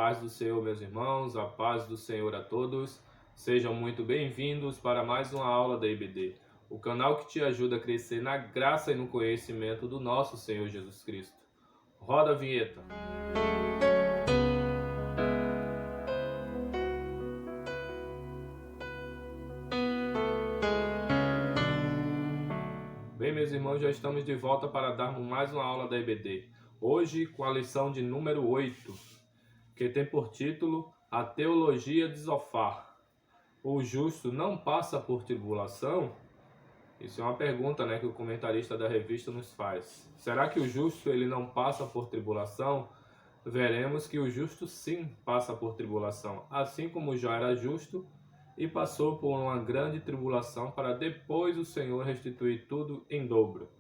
paz do Senhor, meus irmãos, a paz do Senhor a todos. Sejam muito bem-vindos para mais uma aula da IBD, o canal que te ajuda a crescer na graça e no conhecimento do nosso Senhor Jesus Cristo. Roda a vinheta. Bem, meus irmãos, já estamos de volta para darmos mais uma aula da IBD. Hoje com a lição de número 8, que tem por título A Teologia de Zofar. O justo não passa por tribulação? Isso é uma pergunta, que o comentarista da revista nos faz. Será que o justo ele não passa por tribulação? Veremos que o justo sim passa por tribulação, assim como Jó era justo e passou por uma grande tribulação para depois o Senhor restituir tudo em dobro.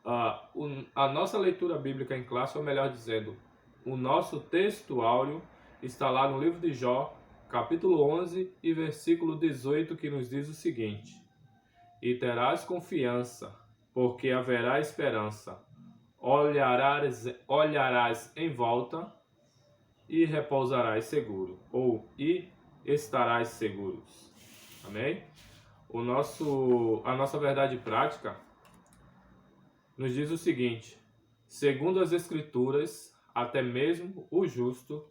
A nossa leitura bíblica em classe, ou melhor dizendo, o nosso texto áureo está lá no livro de Jó, capítulo 11 e versículo 18, que nos diz o seguinte: E terás confiança, porque haverá esperança. Olharás em volta e repousarás seguro, e estarás seguros. Amém? A nossa verdade prática nos diz o seguinte: segundo as Escrituras, até mesmo o justo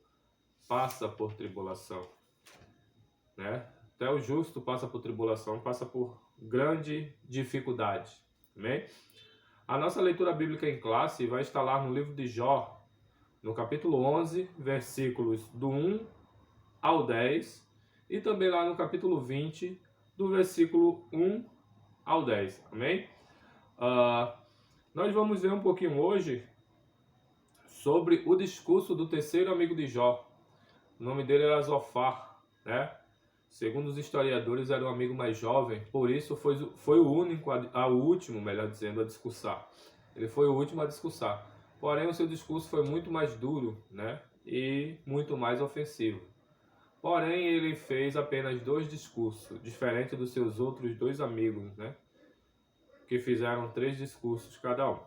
passa por tribulação. Até o justo passa por tribulação, passa por grande dificuldade. Amém? A nossa leitura bíblica em classe vai estar lá no livro de Jó, no capítulo 11, versículos do 1 ao 10, e também lá no capítulo 20, do versículo 1 ao 10. Amém? Nós vamos ver um pouquinho hoje sobre o discurso do terceiro amigo de Jó. O nome dele era Zofar, Segundo os historiadores, era o amigo mais jovem, por isso foi o último, melhor dizendo, a discursar. Ele foi o último a discursar. Porém, o seu discurso foi muito mais duro, e muito mais ofensivo. Porém, ele fez apenas 2 discursos, diferente dos seus outros 2 amigos, que fizeram 3 discursos cada um.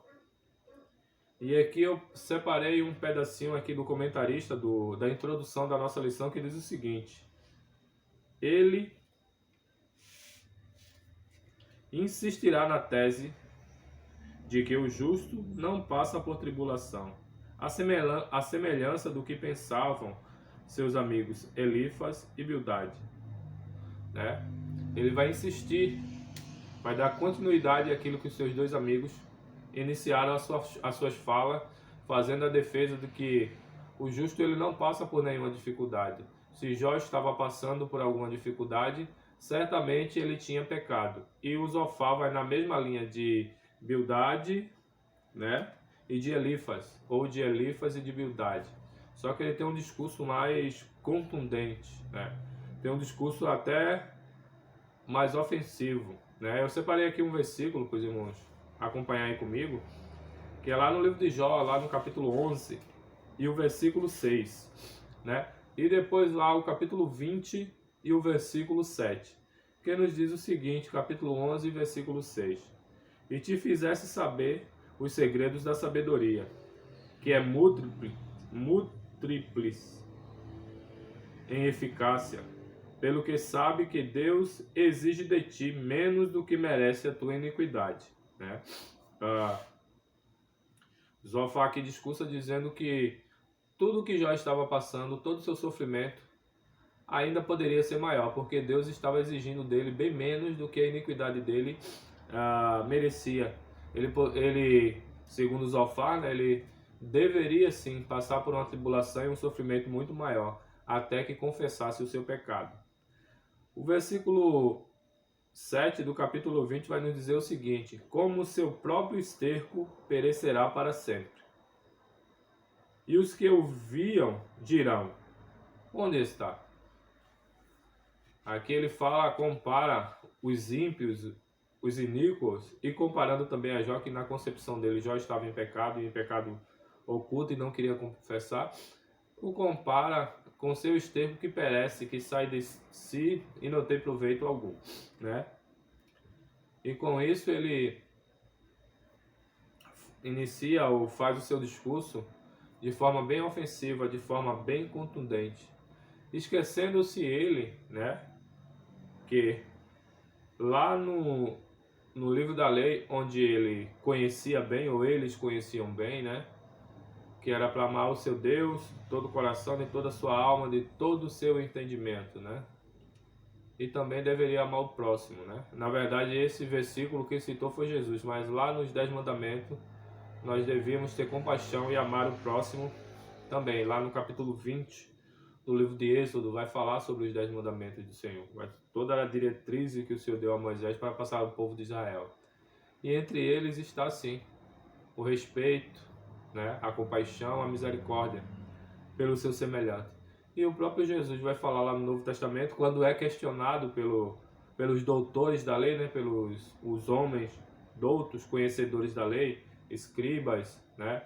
E aqui eu separei um pedacinho aqui do comentarista da introdução da nossa lição, que diz o seguinte: ele insistirá na tese de que o justo não passa por tribulação, a semelhança do que pensavam seus amigos Elifas e Bildade. Ele vai insistir, vai dar continuidade àquilo que os seus 2 amigos iniciaram as suas falas, fazendo a defesa de que o justo ele não passa por nenhuma dificuldade. Se Jó estava passando por alguma dificuldade, certamente ele tinha pecado. E o Zofar vai na mesma linha de Bildade, e de Elifas, ou de Elifas e de Bildade. Só que ele tem um discurso mais contundente, Tem um discurso até mais ofensivo, Eu separei aqui um versículo para os irmãos acompanharem comigo, que é lá no livro de Jó, lá no capítulo 11 e o versículo 6, E depois lá o capítulo 20 e o versículo 7, que nos diz o seguinte, capítulo 11, versículo 6. E te fizesse saber os segredos da sabedoria, que é múltiplis em eficácia, pelo que sabe que Deus exige de ti menos do que merece a tua iniquidade. Zofar aqui discursa dizendo que tudo que Jó estava passando, todo o seu sofrimento, ainda poderia ser maior, porque Deus estava exigindo dele bem menos do que a iniquidade dele merecia. Ele, segundo Zofar, ele deveria sim passar por uma tribulação e um sofrimento muito maior, até que confessasse o seu pecado. O versículo 7 do capítulo 20 vai nos dizer o seguinte: como o seu próprio esterco perecerá para sempre. E os que o viam dirão: onde está? Aqui ele compara os ímpios, os iníquos, e comparando também a Jó, que na concepção dele Jó estava em pecado oculto e não queria confessar, o compara com seu esterco que perece, que sai de si e não tem proveito algum, E com isso ele inicia ou faz o seu discurso de forma bem ofensiva, de forma bem contundente, esquecendo-se ele, né, que lá no livro da lei, onde ele conhecia bem, ou eles conheciam bem, né, que era para amar o seu Deus, de todo o coração, de toda a sua alma, de todo o seu entendimento, né? E também deveria amar o próximo, né? Na verdade, esse versículo que citou foi Jesus, mas lá nos 10 mandamentos, nós devíamos ter compaixão e amar o próximo também. Lá no capítulo 20 do livro de Êxodo, vai falar sobre os 10 mandamentos do Senhor. Toda a diretriz que o Senhor deu a Moisés para passar ao povo de Israel. E entre eles está, sim, o respeito, né? A compaixão, a misericórdia pelo seu semelhante. E o próprio Jesus vai falar lá no Novo Testamento, quando é questionado pelos doutores da lei, né? Pelos os homens doutos, conhecedores da lei, escribas, né?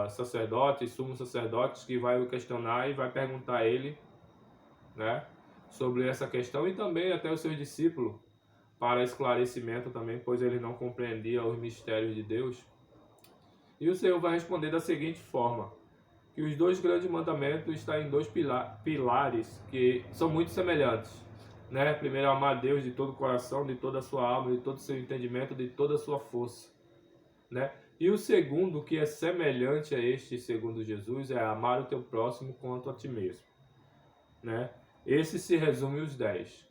Sacerdotes, sumos sacerdotes, que vai o questionar e vai perguntar a ele, né? Sobre essa questão, e também até os seus discípulos, para esclarecimento também, pois ele não compreendia os mistérios de Deus. E o Senhor vai responder da seguinte forma: que os dois grandes mandamentos estão em dois pilares que são muito semelhantes, né? Primeiro, amar a Deus de todo o coração, de toda a sua alma, de todo o seu entendimento, de toda a sua força, né? E o segundo, que é semelhante a este, segundo Jesus, é amar o teu próximo quanto a ti mesmo, né? Esse se resume os 10.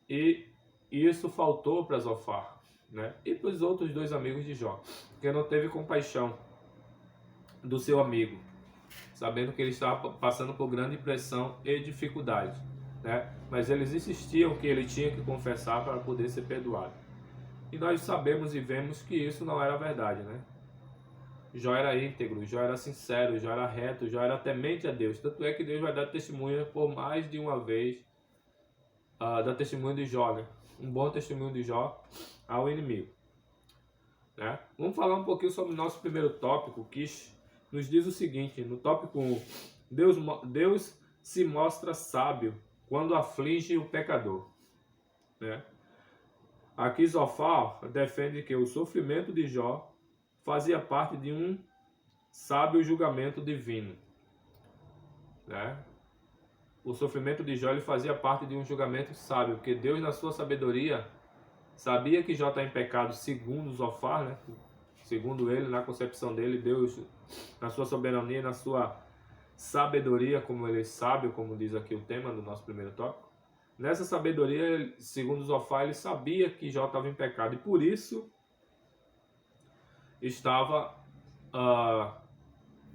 E isso faltou para Zofar, né? E para os outros dois amigos de Jó, que não teve compaixão do seu amigo, sabendo que ele estava passando por grande pressão e dificuldade, né? Mas eles insistiam que ele tinha que confessar para poder ser perdoado. E nós sabemos e vemos que isso não era verdade, né? Jó era íntegro, Jó era sincero, Jó era reto, Jó era temente a Deus. Tanto é que Deus vai dar testemunha por mais de uma vez, dar testemunho de Jó, né? Um bom testemunho de Jó ao inimigo, né? Vamos falar um pouquinho sobre o nosso primeiro tópico, que nos diz o seguinte, no tópico 1, Deus se mostra sábio quando aflige o pecador, né? Aqui Zofar defende que o sofrimento de Jó fazia parte de um sábio julgamento divino, né? O sofrimento de Jó ele fazia parte de um julgamento sábio, porque Deus, na sua sabedoria, sabia que Jó está em pecado, segundo Zofar, né? Segundo ele, na concepção dele, Deus, na sua soberania, na sua sabedoria, como ele é sábio, como diz aqui o tema do nosso primeiro tópico. Nessa sabedoria, segundo Zofar, ele sabia que Jó estava em pecado e por isso estava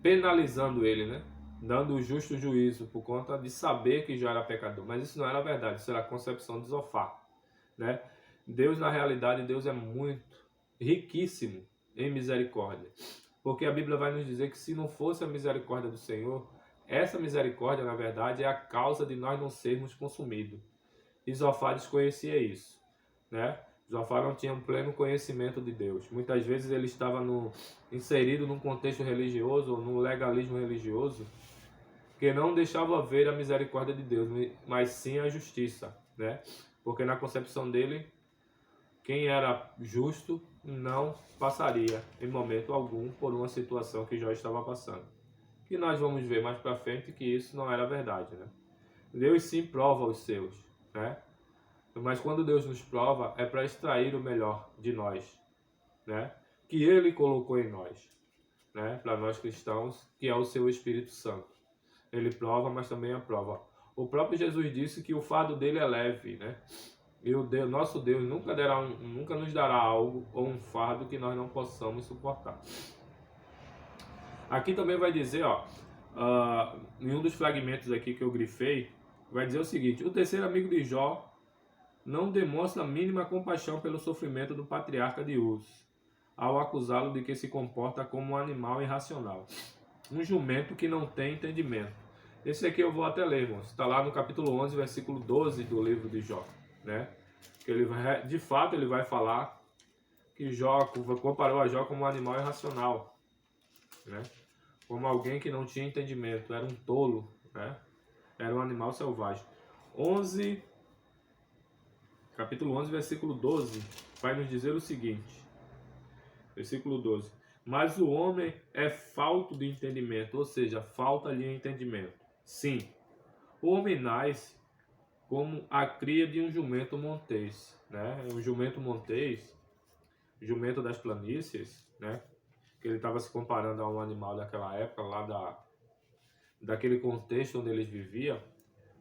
penalizando ele, né? Dando o justo juízo por conta de saber que Jó era pecador. Mas isso não era verdade, isso era a concepção de Zofar, né? Deus, na realidade, Deus é muito riquíssimo em misericórdia. Porque a Bíblia vai nos dizer que se não fosse a misericórdia do Senhor, essa misericórdia, na verdade, é a causa de nós não sermos consumidos. E Zofar desconhecia isso, né? Zofar não tinha um pleno conhecimento de Deus. Muitas vezes ele estava inserido num contexto religioso ou num legalismo religioso que não deixava ver a misericórdia de Deus, mas sim a justiça, né? Porque na concepção dele, quem era justo não passaria em momento algum por uma situação que Jó estava passando. E nós vamos ver mais para frente que isso não era verdade, né? Deus sim prova os seus, né? Mas quando Deus nos prova é para extrair o melhor de nós, né? Que Ele colocou em nós, né? Para nós cristãos, que é o seu Espírito Santo. Ele prova, mas também aprova. O próprio Jesus disse que o fardo dele é leve, né? E o nosso Deus nunca nos dará algo ou um fardo que nós não possamos suportar. Aqui também vai dizer, em um dos fragmentos aqui que eu grifei, vai dizer o seguinte: o terceiro amigo de Jó não demonstra a mínima compaixão pelo sofrimento do patriarca de Uz, ao acusá-lo de que se comporta como um animal irracional, um jumento que não tem entendimento. Esse aqui eu vou até ler, irmãos. Está lá no capítulo 11, versículo 12 do livro de Jó, né? Que ele vai, de fato, ele vai falar que Jó comparou a Jó como um animal irracional, né? Como alguém que não tinha entendimento, era um tolo, né? Era um animal selvagem. Capítulo 11, versículo 12, vai nos dizer o seguinte. Versículo 12. Mas o homem é falto de entendimento, ou seja, falta-lhe entendimento. Sim, o homem nasce como a cria de um jumento montês, né? O jumento montês, jumento das planícies, né? Que ele estava se comparando a um animal daquela época, daquele contexto onde eles viviam,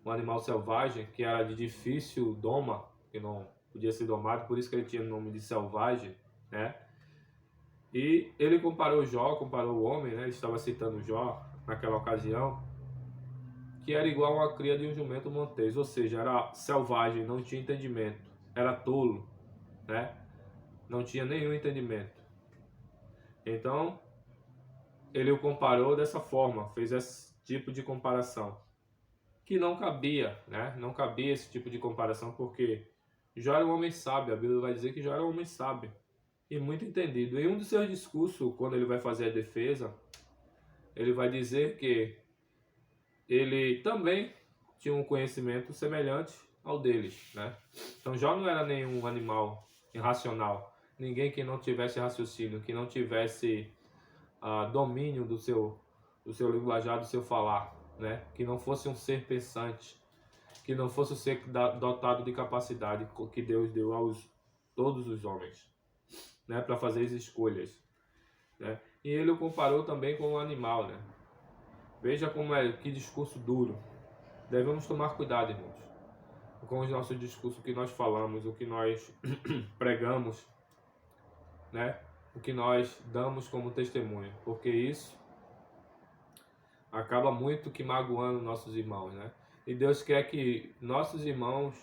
um animal selvagem que era de difícil doma, que não podia ser domado, por isso que ele tinha o nome de selvagem, né? E ele comparou o homem, né? Ele estava citando Jó naquela ocasião, que era igual a uma cria de um jumento montês, ou seja, era selvagem, não tinha entendimento, era tolo, né? Não tinha nenhum entendimento. Então, ele o comparou dessa forma, fez esse tipo de comparação, que não cabia, né? Não cabia esse tipo de comparação, porque Jó era um homem sábio, a Bíblia vai dizer que Jó era um homem sábio e muito entendido. Em um dos seus discursos, quando ele vai fazer a defesa, ele vai dizer que ele também tinha um conhecimento semelhante ao deles, né? Então Jó não era nenhum animal irracional, ninguém que não tivesse raciocínio, que não tivesse domínio do seu linguajar, do seu falar, né? Que não fosse um ser pensante, que não fosse um ser dotado de capacidade que Deus deu todos os homens, né? Para fazer as escolhas, né? E ele o comparou também com um animal, né? Veja que discurso duro. Devemos tomar cuidado, irmãos, com os nossos discursos, o que nós falamos, o que nós pregamos, né? O que nós damos como testemunho, porque isso acaba muito que magoando nossos irmãos, né? E Deus quer que nossos irmãos,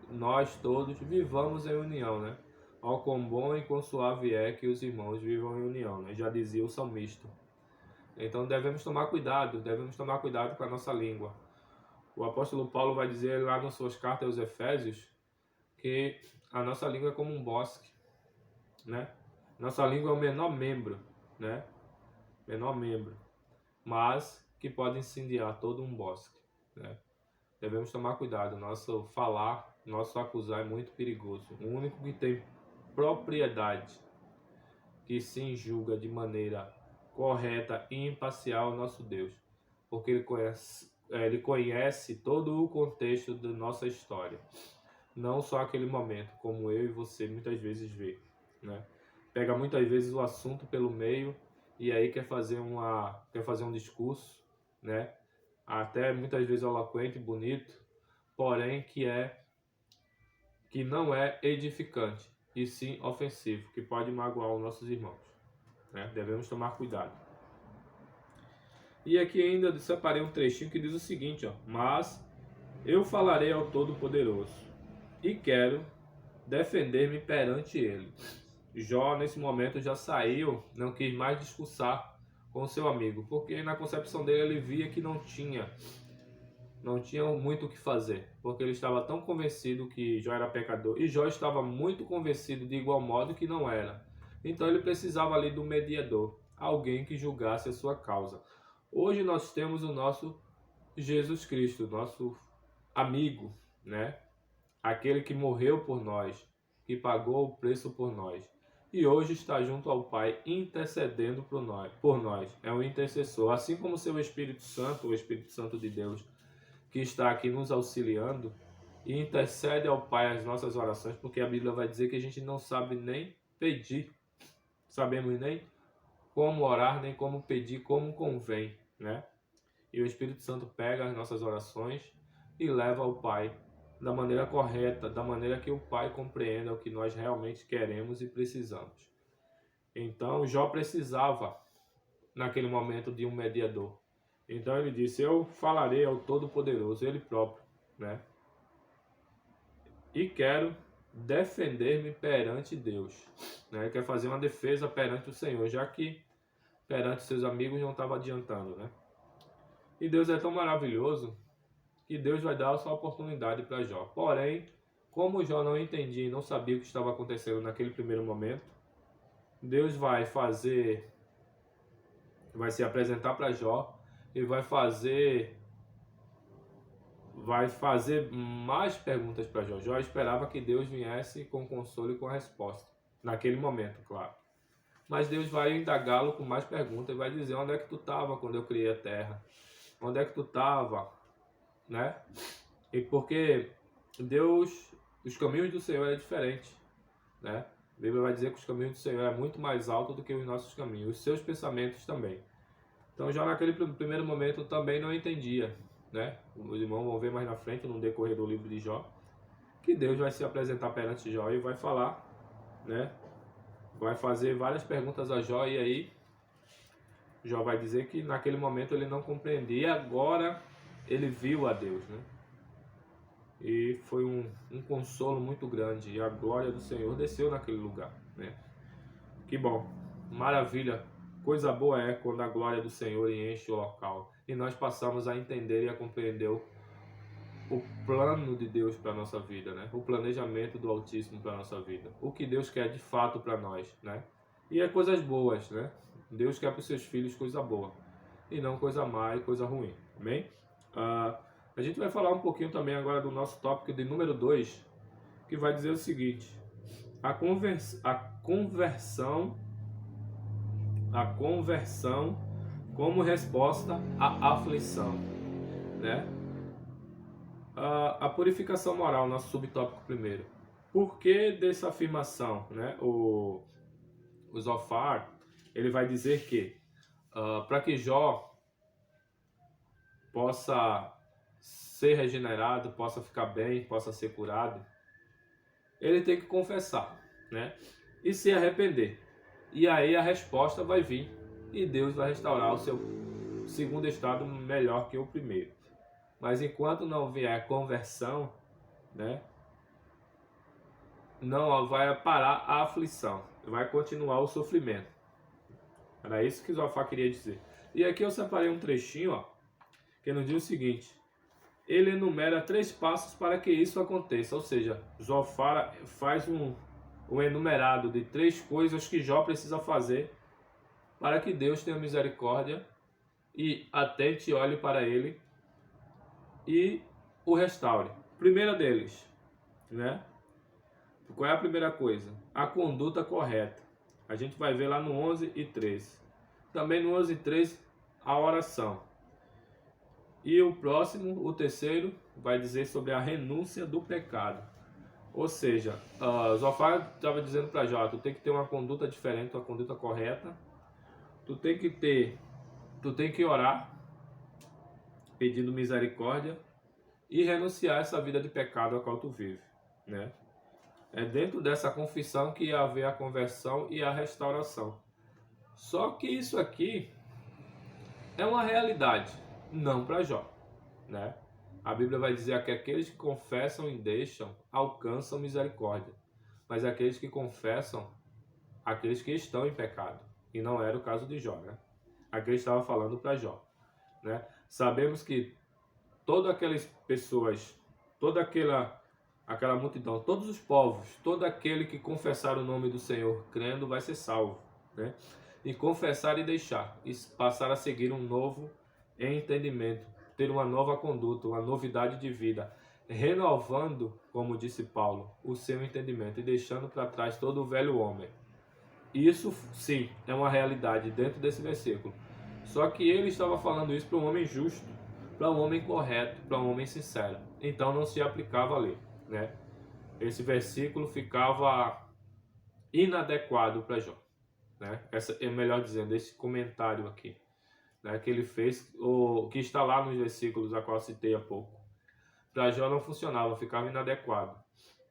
nós todos, vivamos em união, né? Ao quão bom e quão suave é que os irmãos vivam em união, né? Já dizia o salmista. Então devemos tomar cuidado com a nossa língua. O apóstolo Paulo vai dizer lá nas suas cartas aos Efésios que a nossa língua é como um bosque, né? Nossa língua é o menor membro, né? Menor membro, mas que pode incendiar todo um bosque, né? Devemos tomar cuidado. Nosso falar, nosso acusar é muito perigoso. O único que tem propriedade, que se julga de maneira correta e imparcial é o nosso Deus, porque Ele conhece todo o contexto da nossa história, não só aquele momento, como eu e você muitas vezes vê, né? Pega muitas vezes o assunto pelo meio e aí quer fazer um discurso, né? Até muitas vezes eloquente, bonito, porém que não é edificante e sim ofensivo, que pode magoar os nossos irmãos, né? Devemos tomar cuidado. E aqui ainda separei um trechinho que diz o seguinte, ó: mas eu falarei ao Todo-Poderoso e quero defender-me perante ele. Jó, nesse momento, já saiu, não quis mais discursar com seu amigo, porque na concepção dele ele via que não tinha muito o que fazer, porque ele estava tão convencido que Jó era pecador, e Jó estava muito convencido de igual modo que não era. Então ele precisava ali do mediador, alguém que julgasse a sua causa. Hoje nós temos o nosso Jesus Cristo, nosso amigo, né? Aquele que morreu por nós, que pagou o preço por nós. E hoje está junto ao Pai intercedendo por nós. É um intercessor. Assim como o seu Espírito Santo, o Espírito Santo de Deus, que está aqui nos auxiliando e intercede ao Pai as nossas orações, porque a Bíblia vai dizer que a gente não sabe nem pedir. Sabemos nem como orar, nem como pedir, como convém, né? E o Espírito Santo pega as nossas orações e leva ao Pai da maneira correta, da maneira que o Pai compreenda o que nós realmente queremos e precisamos. Então, Jó precisava, naquele momento, de um mediador. Então ele disse: eu falarei ao Todo-Poderoso, ele próprio, né? E quero defender-me perante Deus, né? Ele quer fazer uma defesa perante o Senhor, já que perante seus amigos não estava adiantando, né? E Deus é tão maravilhoso que Deus vai dar a sua oportunidade para Jó. Porém, como Jó não entendia e não sabia o que estava acontecendo naquele primeiro momento, Deus vai se apresentar para Jó e vai fazer mais perguntas para Jó. Jó esperava que Deus viesse com consolo e com a resposta, naquele momento, claro. Mas Deus vai indagá-lo com mais perguntas e vai dizer: onde é que tu estava quando eu criei a terra? Onde é que tu estava? Né? E porque Deus, os caminhos do Senhor é diferente, né? A Bíblia vai dizer que os caminhos do Senhor é muito mais alto do que os nossos caminhos, os seus pensamentos também. Então já naquele primeiro momento eu também não entendia, né? Os irmãos vão ver mais na frente, no decorrer do livro de Jó, que Deus vai se apresentar perante Jó e vai falar, né? Vai fazer várias perguntas a Jó e aí Jó vai dizer que naquele momento ele não compreendia e agora ele viu a Deus, né? E foi um consolo muito grande e a glória do Senhor desceu naquele lugar, né? Que bom, maravilha, coisa boa é quando a glória do Senhor enche o local e nós passamos a entender e a compreender o plano de Deus para a nossa vida, né? O planejamento do Altíssimo para a nossa vida, o que Deus quer de fato para nós, né? E é coisas boas, né? Deus quer para os seus filhos coisa boa e não coisa má e coisa ruim, amém? A gente vai falar um pouquinho também agora do nosso tópico de número 2, que vai dizer o seguinte: a conversão como resposta à aflição, né? A purificação moral, nosso subtópico primeiro. Por que dessa afirmação, né? O Zofar, ele vai dizer que para que Jó possa ser regenerado, possa ficar bem, possa ser curado, ele tem que confessar, né? E se arrepender. E aí a resposta vai vir e Deus vai restaurar o seu segundo estado melhor que o primeiro. Mas enquanto não vier conversão, né, não vai parar a aflição, vai continuar o sofrimento. Era isso que Zofar queria dizer. E aqui eu separei um trechinho, ó, que nos diz o seguinte: ele enumera 3 passos para que isso aconteça. Ou seja, Zofar faz um enumerado de 3 coisas que Jó precisa fazer para que Deus tenha misericórdia e atente e olhe para ele e o restaure. Primeira deles, né? Qual é a primeira coisa? A conduta correta. A gente vai ver lá no 11 e 13. Também no 11 e 13, a oração. E o próximo, o terceiro, vai dizer sobre a renúncia do pecado. Ou seja, Zofar estava dizendo para Jó: tu tem que ter uma conduta diferente, uma conduta correta. Tu tem que orar, pedindo misericórdia e renunciar a essa vida de pecado a qual tu vive, né? É dentro dessa confissão que ia haver a conversão e a restauração. Só que isso aqui é uma realidade, não para Jó, né? A Bíblia vai dizer que aqueles que confessam e deixam alcançam misericórdia, mas aqueles que confessam, aqueles que estão em pecado, e não era o caso de Jó, né? Aqui ele estava falando para Jó, né? Sabemos que todas aquelas pessoas, toda aquela multidão, todos os povos, todo aquele que confessar o nome do Senhor crendo vai ser salvo, né? E confessar e deixar, e passar a seguir um novo entendimento, ter uma nova conduta, uma novidade de vida, renovando, como disse Paulo, o seu entendimento e deixando para trás todo o velho homem. Isso sim é uma realidade dentro desse versículo. Só que ele estava falando isso para um homem justo, para um homem correto, para um homem sincero. Então não se aplicava a lei, né? Esse versículo ficava inadequado para Jó, né? Essa é melhor dizendo, esse comentário aqui, né, que ele fez, o que está lá nos versículos a qual eu citei há pouco. Para Jó não funcionava, ficava inadequado,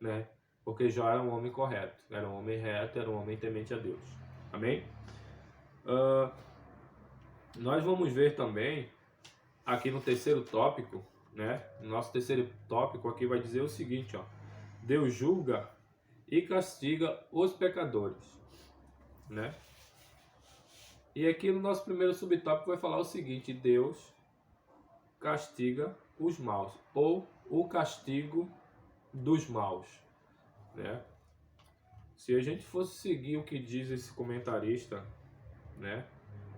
né? Porque Jó era um homem correto, era um homem reto, era um homem temente a Deus. Amém? Nós vamos ver também aqui no terceiro tópico, né? Nosso terceiro tópico aqui vai dizer o seguinte, ó: Deus julga e castiga os pecadores, né? E aqui no nosso primeiro subtópico vai falar o seguinte: Deus castiga os maus, ou o castigo dos maus, né? Se a gente fosse seguir o que diz esse comentarista, né,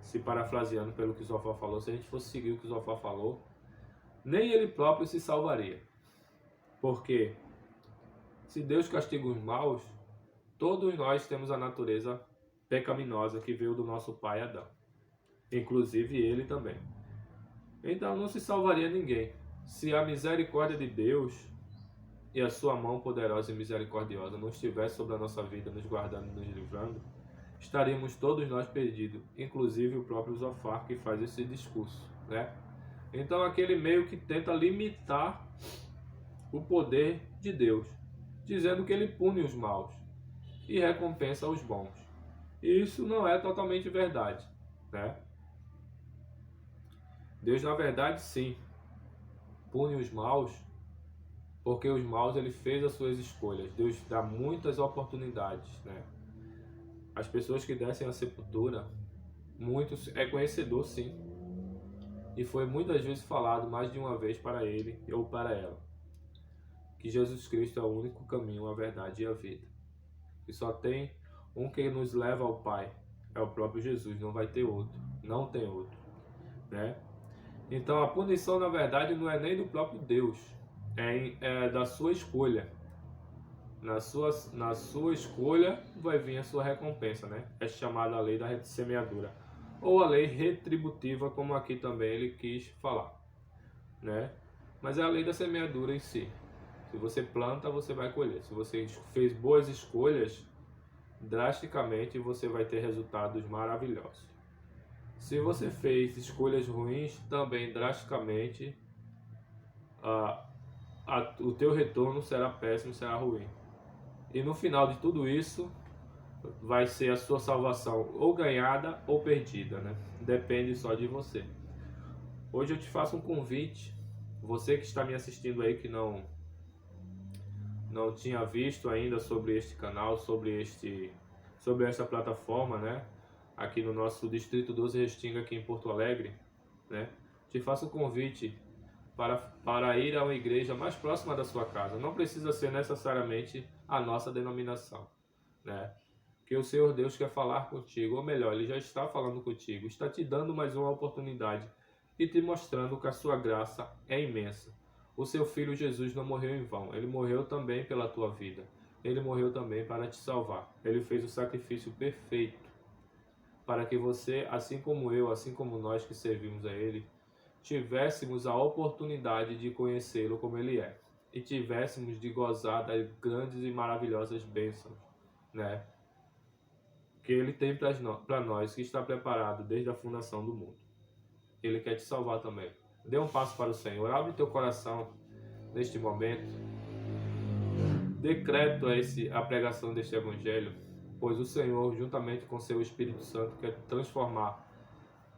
se parafraseando pelo que Zofar falou, se a gente fosse seguir o que Zofar falou, nem ele próprio se salvaria. Porque se Deus castiga os maus, todos nós temos a natureza pecaminosa que veio do nosso pai Adão. Inclusive ele também. Então não se salvaria ninguém. Se a misericórdia de Deus e a sua mão poderosa e misericordiosa não estivesse sobre a nossa vida, nos guardando e nos livrando, estaríamos todos nós perdidos, inclusive o próprio Zofar que faz esse discurso, né? Então aquele meio que tenta limitar o poder de Deus, dizendo que ele pune os maus e recompensa os bons. E isso não é totalmente verdade, né? Deus, na verdade, sim, pune os maus, porque os maus ele fez as suas escolhas. Deus dá muitas oportunidades, né? As pessoas que descem à sepultura, muitos é conhecedor, sim. E foi muitas vezes falado, mais de uma vez, para ele ou para ela, que Jesus Cristo é o único caminho, a verdade e a vida. E só tem um que nos leva ao Pai, é o próprio Jesus, não vai ter outro, não tem outro, né? Então a punição, na verdade, não é nem do próprio Deus, é da sua escolha. Na sua escolha vai vir a sua recompensa, né? É chamada a lei da semeadura, ou a lei retributiva, como aqui também ele quis falar, né? Mas é a lei da semeadura em si. Se você planta, você vai colher. Se você fez boas escolhas, drasticamente você vai ter resultados maravilhosos. Se você fez escolhas ruins, também drasticamente o teu retorno será péssimo, será ruim. E no final de tudo isso, vai ser a sua salvação ou ganhada ou perdida, né? Depende só de você. Hoje eu te faço um convite, você que está me assistindo aí, que não tinha visto ainda sobre este canal, sobre essa plataforma, né? Aqui no nosso Distrito 12 Restinga, aqui em Porto Alegre, né? Te faço um convite para ir a uma igreja mais próxima da sua casa. Não precisa ser necessariamente a nossa denominação, né? Que o Senhor Deus quer falar contigo, ou melhor, Ele já está falando contigo, está te dando mais uma oportunidade e te mostrando que a sua graça é imensa. O seu Filho Jesus não morreu em vão, Ele morreu também pela tua vida. Ele morreu também para te salvar. Ele fez o sacrifício perfeito para que você, assim como eu, assim como nós que servimos a Ele, tivéssemos a oportunidade de conhecê-lo como Ele é e tivéssemos de gozar das grandes e maravilhosas bênçãos, né? Que Ele tem para nós, que está preparado desde a fundação do mundo. Ele quer te salvar também. Dê um passo para o Senhor. Abre teu coração neste momento. Decreto a pregação deste Evangelho, pois o Senhor, juntamente com seu Espírito Santo, quer transformar,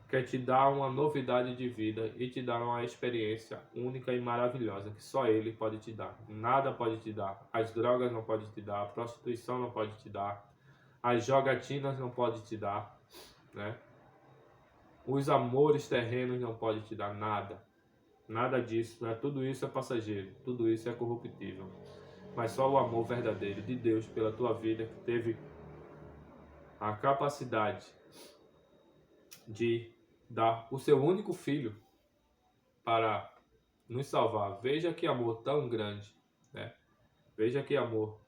quer te dar uma novidade de vida e te dar uma experiência única e maravilhosa que só Ele pode te dar. Nada pode te dar. As drogas não podem te dar, a prostituição não pode te dar, as jogatinas não podem te dar, né? Os amores terrenos não podem te dar nada. Nada disso, né? Tudo isso é passageiro, tudo isso é corruptível. Mas só o amor verdadeiro de Deus pela tua vida, que teve a capacidade de dar o seu único filho para nos salvar. Veja que amor tão grande, né? Veja que amor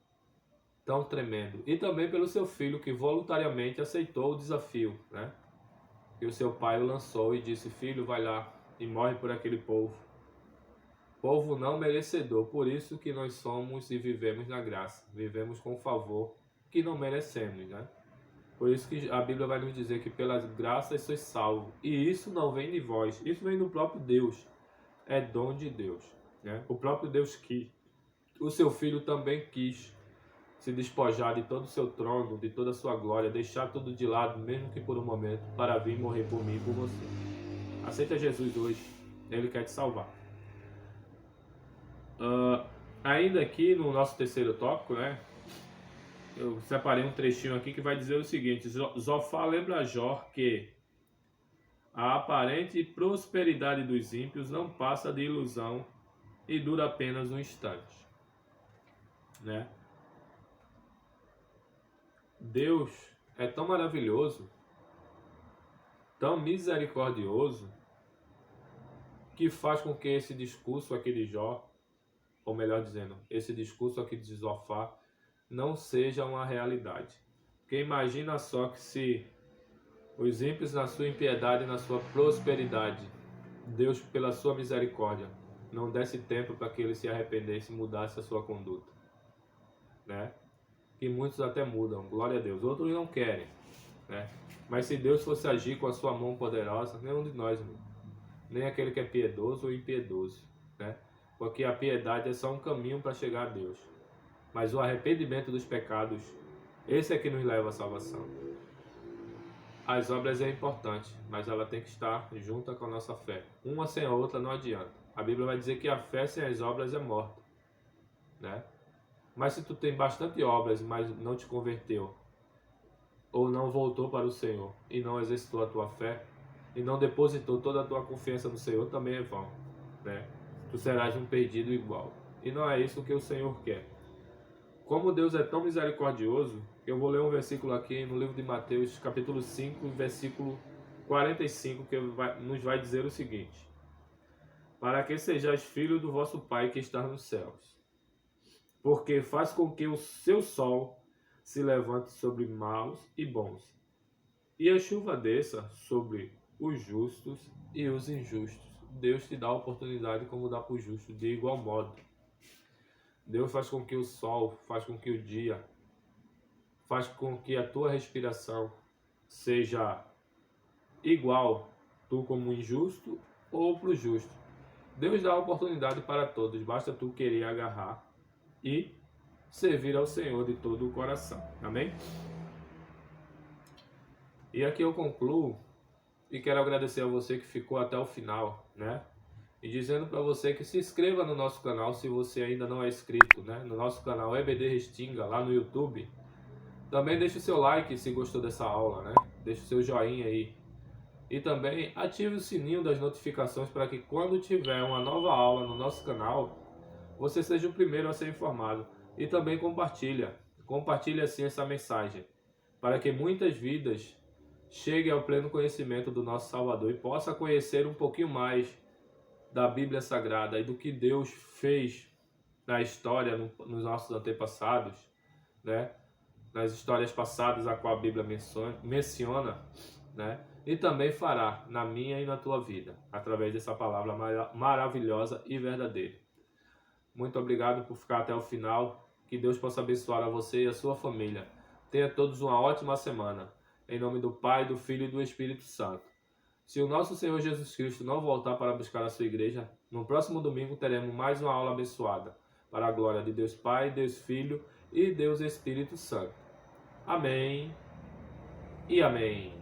tão tremendo. E também pelo seu filho, que voluntariamente aceitou o desafio, né? E o seu pai o lançou e disse: filho, vai lá e morre por aquele povo. Povo não merecedor, por isso que nós somos e vivemos na graça. Vivemos com favor que não merecemos, né? Por isso que a Bíblia vai nos dizer que pelas graças sois salvos. E isso não vem de vós, isso vem do próprio Deus. É dom de Deus, né? O próprio Deus quis. O seu filho também quis se despojar de todo o seu trono, de toda a sua glória, deixar tudo de lado, mesmo que por um momento, para vir morrer por mim e por você. Aceita Jesus hoje, Ele quer te salvar. Ainda aqui no nosso terceiro tópico, né? Eu separei um trechinho aqui que vai dizer o seguinte: Zofar lembra a Jó que a aparente prosperidade dos ímpios não passa de ilusão e dura apenas um instante, né? Deus é tão maravilhoso, tão misericordioso, que faz com que esse discurso aqui de Jó, ou melhor dizendo, esse discurso aqui de Zofar, não seja uma realidade. Porque imagina só que se os ímpios na sua impiedade e na sua prosperidade, Deus, pela sua misericórdia, não desse tempo para que eles se arrependessem e mudassem a sua conduta, né? Que muitos até mudam, glória a Deus, outros não querem, né? Mas se Deus fosse agir com a sua mão poderosa, nenhum de nós, nem aquele que é piedoso ou impiedoso, né? Porque a piedade é só um caminho para chegar a Deus, mas o arrependimento dos pecados, esse é que nos leva à salvação. As obras é importante, mas ela tem que estar junta com a nossa fé. Uma sem a outra não adianta. A Bíblia vai dizer que a fé sem as obras é morta, né? Mas se tu tem bastante obras, mas não te converteu, ou não voltou para o Senhor, e não exercitou a tua fé, e não depositou toda a tua confiança no Senhor, também é vão, né? Tu serás um perdido igual. E não é isso que o Senhor quer. Como Deus é tão misericordioso, eu vou ler um versículo aqui no livro de Mateus, capítulo 5, versículo 45, que nos vai dizer o seguinte: para que sejais filhos do vosso Pai que está nos céus, porque faz com que o seu sol se levante sobre maus e bons, e a chuva desça sobre os justos e os injustos. Deus te dá a oportunidade como dá para o justo, de igual modo. Deus faz com que o sol, faz com que o dia, faz com que a tua respiração seja igual, tu como injusto ou para o justo. Deus dá a oportunidade para todos, basta tu querer agarrar e servir ao Senhor de todo o coração. Amém? E aqui eu concluo e quero agradecer a você que ficou até o final, né? E dizendo para você que se inscreva no nosso canal se você ainda não é inscrito, né? No nosso canal EBD Restinga, lá no YouTube. Também deixe o seu like se gostou dessa aula, né? Deixe o seu joinha aí. E também ative o sininho das notificações para que quando tiver uma nova aula no nosso canal, você seja o primeiro a ser informado. E também compartilhe assim essa mensagem, para que muitas vidas cheguem ao pleno conhecimento do nosso Salvador e possa conhecer um pouquinho mais da Bíblia Sagrada e do que Deus fez na história, nos nossos antepassados, né? Nas histórias passadas a qual a Bíblia menciona, né? E também fará na minha e na tua vida, através dessa palavra maravilhosa e verdadeira. Muito obrigado por ficar até o final. Que Deus possa abençoar a você e a sua família. Tenha todos uma ótima semana. Em nome do Pai, do Filho e do Espírito Santo. Se o nosso Senhor Jesus Cristo não voltar para buscar a sua igreja, no próximo domingo teremos mais uma aula abençoada, para a glória de Deus Pai, Deus Filho e Deus Espírito Santo. Amém e amém.